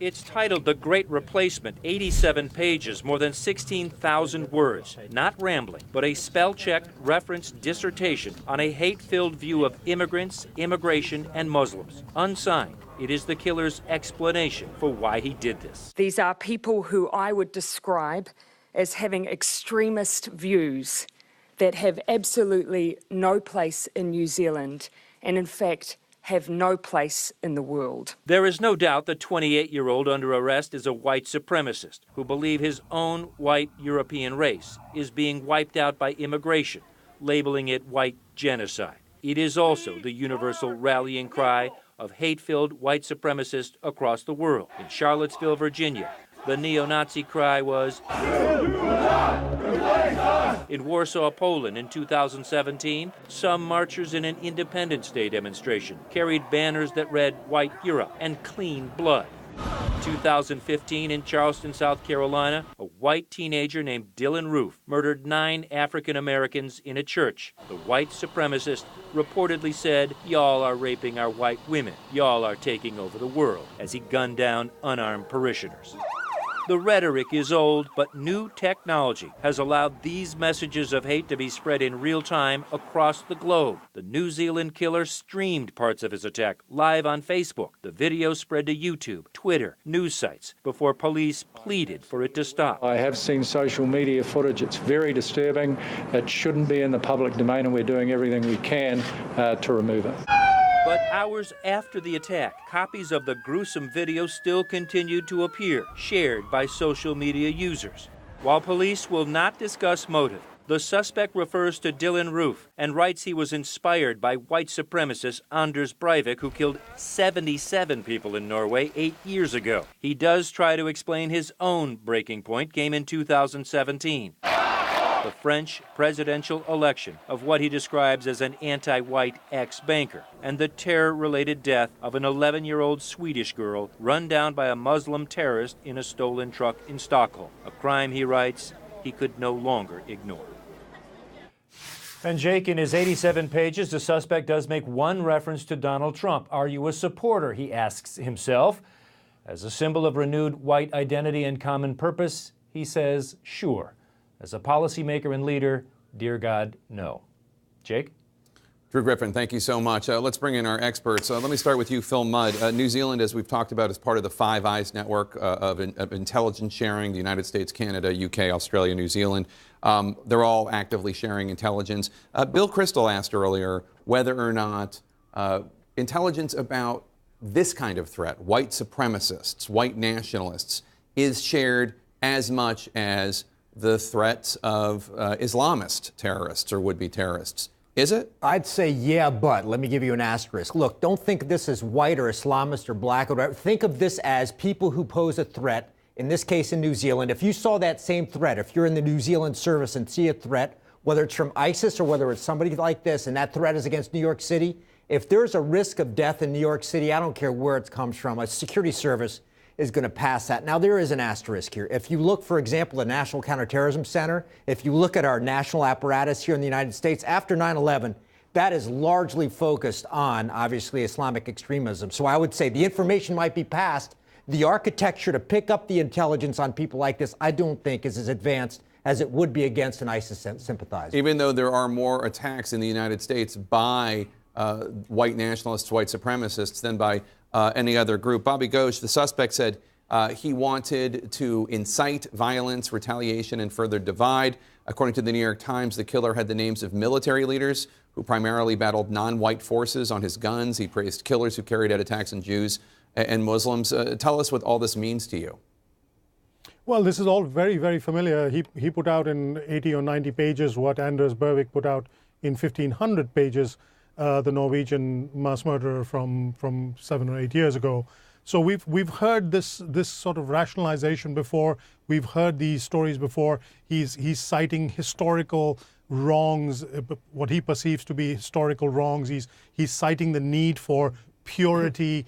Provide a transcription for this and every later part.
It's titled The Great Replacement, 87 pages, more than 16,000 words. Not rambling, but a spell-checked reference dissertation on a hate-filled view of immigrants, immigration, and Muslims. Unsigned, it is the killer's explanation for why he did this. These are people who I would describe as having extremist views that have absolutely no place in New Zealand and, in fact, have no place in the world. There is no doubt the 28-year-old under arrest is a white supremacist who believes his own white European race is being wiped out by immigration, labeling it white genocide. It is also the universal rallying cry of hate-filled white supremacists across the world. In Charlottesville, Virginia, the neo-Nazi cry was, in Warsaw, Poland in 2017, some marchers in an Independence Day demonstration carried banners that read White Europe and Clean Blood. 2015 in Charleston, South Carolina, a white teenager named Dylan Roof murdered 9 African Americans in a church. The white supremacist reportedly said, "Y'all are raping our white women. Y'all are taking over the world," as he gunned down unarmed parishioners. The rhetoric is old, but new technology has allowed these messages of hate to be spread in real time across the globe. The New Zealand killer streamed parts of his attack live on Facebook. The video spread to YouTube, Twitter, news sites before police pleaded for it to stop. I have seen social media footage. It's very disturbing. It shouldn't be in the public domain, and we're doing everything we can to remove it. But hours after the attack, copies of the gruesome video still continued to appear, shared by social media users. While police will not discuss motive, the suspect refers to Dylan Roof and writes he was inspired by white supremacist Anders Breivik, who killed 77 people in Norway 8 years ago. He does try to explain his own breaking point came in 2017. The French presidential election of what he describes as an anti-white ex-banker, and the terror-related death of an 11-year-old Swedish girl run down by a Muslim terrorist in a stolen truck in Stockholm, a crime, he writes, he could no longer ignore. And Jake, in his 87 pages, the suspect does make one reference to Donald Trump. Are you a supporter, he asks himself. As a symbol of renewed white identity and common purpose, he says, sure. As a policymaker and leader, dear God, no. Jake? Drew Griffin, thank you so much. Let's bring in our experts. Let me start with you, Phil Mudd. New Zealand, as we've talked about, is part of the Five Eyes network of intelligence sharing, the United States, Canada, UK, Australia, New Zealand. They're all actively sharing intelligence. Bill Crystal asked earlier whether or not intelligence about this kind of threat, white supremacists, white nationalists, is shared as much as the threats of Islamist terrorists or would-be terrorists. Is it? I'd say yeah, but let me give you an asterisk. Look, don't think of this as white or Islamist or black or whatever. Think of this as people who pose a threat, in this case in New Zealand. If you saw that same threat, if you're in the New Zealand service and see a threat, whether it's from ISIS or whether it's somebody like this, and that threat is against New York City, if there's a risk of death in New York City, I don't care where it comes from, a security service is going to pass that. Now, there is an asterisk here. If you look, for example, the National Counterterrorism Center, if you look at our national apparatus here in the United States, after 9/11, that is largely focused on, obviously, Islamic extremism. So I would say the information might be passed. The architecture to pick up the intelligence on people like this, I don't think is as advanced as it would be against an ISIS sympathizer. Even though there are more attacks in the United States by white nationalists, white supremacists, than by any other group. Bobby Ghosh, the suspect, said he wanted to incite violence, retaliation, and further divide. According to the New York Times, the killer had the names of military leaders who primarily battled non-white forces on his guns. He praised killers who carried out attacks on Jews and Muslims. Tell us what all this means to you. Well, this is all very, very familiar. He put out in 80 or 90 pages what Anders Breivik put out in 1,500 pages, the Norwegian mass murderer from 7 or 8 years ago. So we've heard this sort of rationalization before. We've heard these stories before. He's citing historical wrongs, what he perceives to be historical wrongs. He's citing the need for purity,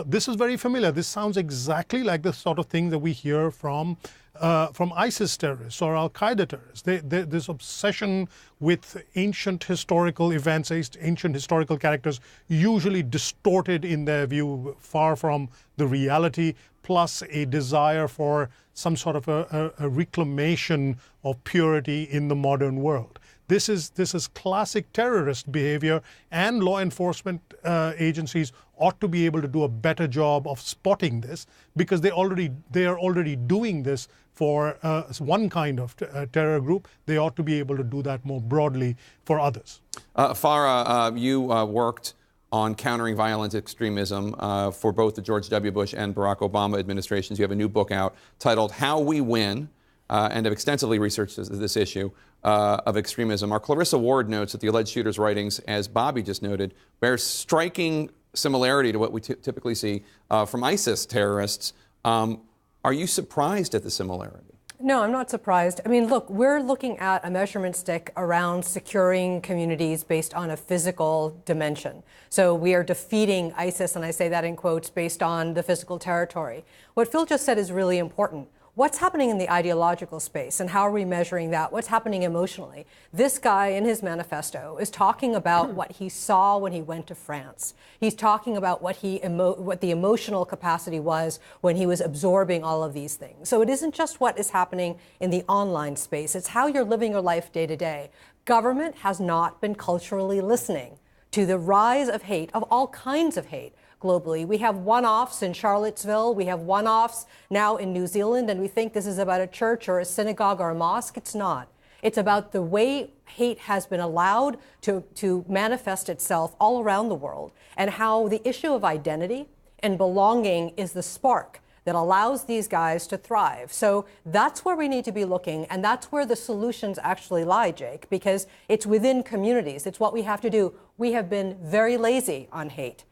This is very familiar. This sounds exactly like the sort of thing that we hear from ISIS terrorists or Al-Qaeda terrorists. This obsession with ancient historical events, ancient historical characters, usually distorted in their view, far from the reality, plus a desire for some sort of a reclamation of purity in the modern world. This is classic terrorist behavior, and law enforcement agencies ought to be able to do a better job of spotting this, because they are already doing this for one kind of terror group. They ought to be able to do that more broadly for others. Farah, you worked on countering violent extremism for both the George W. Bush and Barack Obama administrations. You have a new book out titled How We Win, and have extensively researched this issue of extremism. Our Clarissa Ward notes that the alleged shooter's writings, as Bobby just noted, bear striking similarity to what we typically see from ISIS terrorists. Are you surprised at the similarity? No, I'm not surprised. I mean, look, we're looking at a measurement stick around securing communities based on a physical dimension. So we are defeating ISIS, and I say that in quotes, based on the physical territory. What Phil just said is really important. What's happening in the ideological space, and how are we measuring that? What's happening emotionally? This guy in his manifesto is talking about what he saw when he went to France. He's talking about what the emotional capacity was when he was absorbing all of these things. So it isn't just what is happening in the online space. It's how you're living your life day to day. Government has not been culturally listening to the rise of hate, of all kinds of hate. Globally. We have one-offs in Charlottesville, we have one-offs now in New Zealand, and we think this is about a church or a synagogue or a mosque. It's not. It's about the way hate has been allowed to manifest itself all around the world, and how the issue of identity and belonging is the spark that allows these guys to thrive. So that's where we need to be looking, and that's where the solutions actually lie, Jake, because it's within communities. It's what we have to do. We have been very lazy on hate.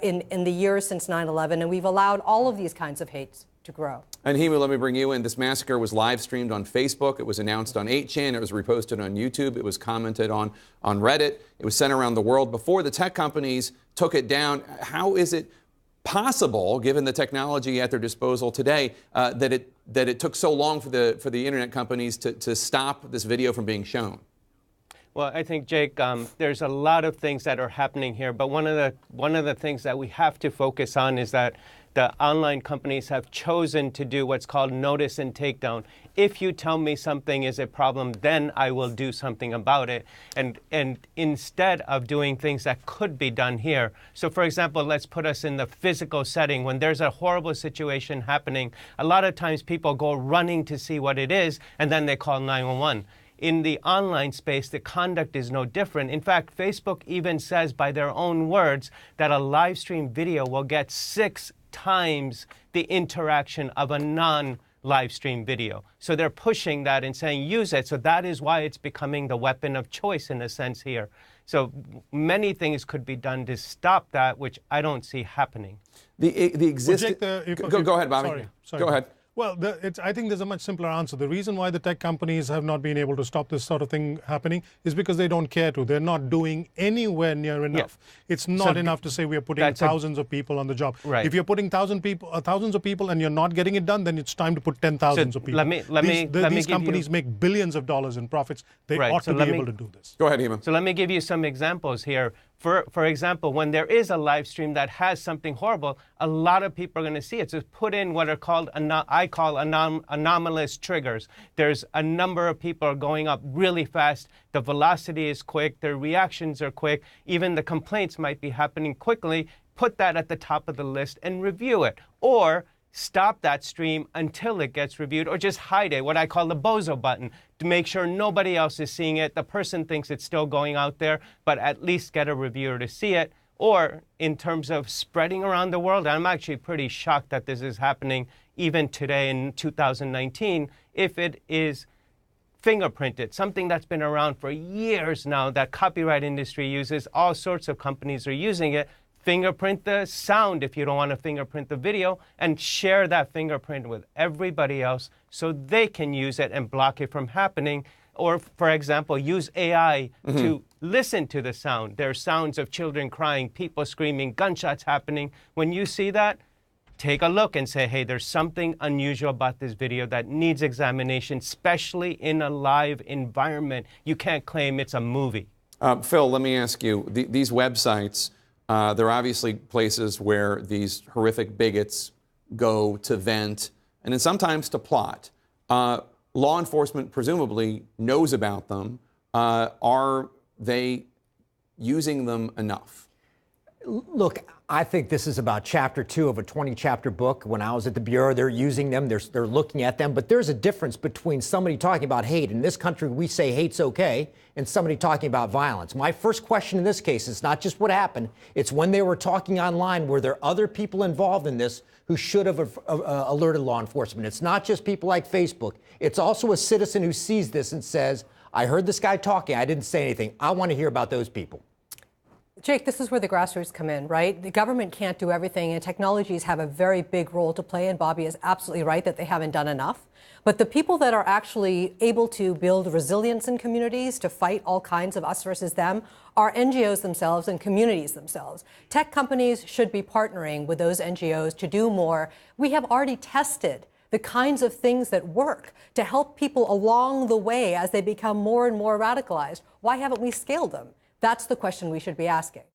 In the years since 9/11, and we've allowed all of these kinds of hates to grow. And Himu, let me bring you in. This massacre was live streamed on Facebook. It was announced on 8chan. It was reposted on YouTube. It was commented on Reddit. It was sent around the world before the tech companies took it down. How is it possible, given the technology at their disposal today, that it took so long for the internet companies to stop this video from being shown? Well, I think, Jake, there's a lot of things that are happening here, but one of the things that we have to focus on is that the online companies have chosen to do what's called notice and takedown. If you tell me something is a problem, then I will do something about it. And instead of doing things that could be done here. So, for example, let's put us in the physical setting. When there's a horrible situation happening, a lot of times people go running to see what it is, and then they call 911. In the online space, the conduct is no different. In fact, Facebook even says by their own words that a live stream video will get 6 times the interaction of a non-live stream video. So they're pushing that and saying use it. So that is why it's becoming the weapon of choice in a sense here. So many things could be done to stop that, which I don't see happening. Go ahead, Bobby. Sorry. Go ahead. Well, I think there's a much simpler answer. The reason why the tech companies have not been able to stop this sort of thing happening is because they don't care to. They're not doing anywhere near enough. Yeah. It's not enough to say we are putting thousands of people on the job. Right. If you're putting thousands of people and you're not getting it done, then it's time to put 10,000 of people. These companies make billions of dollars in profits. They ought to be able to do this. Go ahead, Hema. So let me give you some examples here. For example, when there is a live stream that has something horrible, a lot of people are going to see it. So put in what are called, I call anomalous triggers. There's a number of people are going up really fast. The velocity is quick. Their reactions are quick. Even the complaints might be happening quickly. Put that at the top of the list and review it. Or stop that stream until it gets reviewed, or just hide it, what I call the bozo button, to make sure nobody else is seeing it. The person thinks it's still going out there, but at least get a reviewer to see it. Or in terms of spreading around the world, I'm actually pretty shocked that this is happening even today in 2019, if it is fingerprinted, something that's been around for years now that copyright industry uses, all sorts of companies are using it. Fingerprint the sound if you don't want to fingerprint the video, and share that fingerprint with everybody else so they can use it and block it from happening. Or, for example, use AI to listen to the sound. There are sounds of children crying, people screaming, gunshots happening. When you see that, take a look and say, hey, there's something unusual about this video that needs examination, especially in a live environment. You can't claim it's a movie. Phil, let me ask you, these websites, they're obviously places where these horrific bigots go to vent and then sometimes to plot. Law enforcement presumably knows about them. Are they using them enough? Look, I think this is about chapter 2 of a 20-chapter book. When I was at the Bureau, they're using them, they're looking at them. But there's a difference between somebody talking about hate. In this country, we say hate's okay, and somebody talking about violence. My first question in this case is not just what happened. It's when they were talking online, were there other people involved in this who should have alerted law enforcement? It's not just people like Facebook. It's also a citizen who sees this and says, I heard this guy talking, I didn't say anything. I want to hear about those people. Jake, this is where the grassroots come in, right? The government can't do everything, and technologies have a very big role to play, and Bobby is absolutely right that they haven't done enough. But the people that are actually able to build resilience in communities to fight all kinds of us versus them are NGOs themselves and communities themselves. Tech companies should be partnering with those NGOs to do more. We have already tested the kinds of things that work to help people along the way as they become more and more radicalized. Why haven't we scaled them? That's the question we should be asking.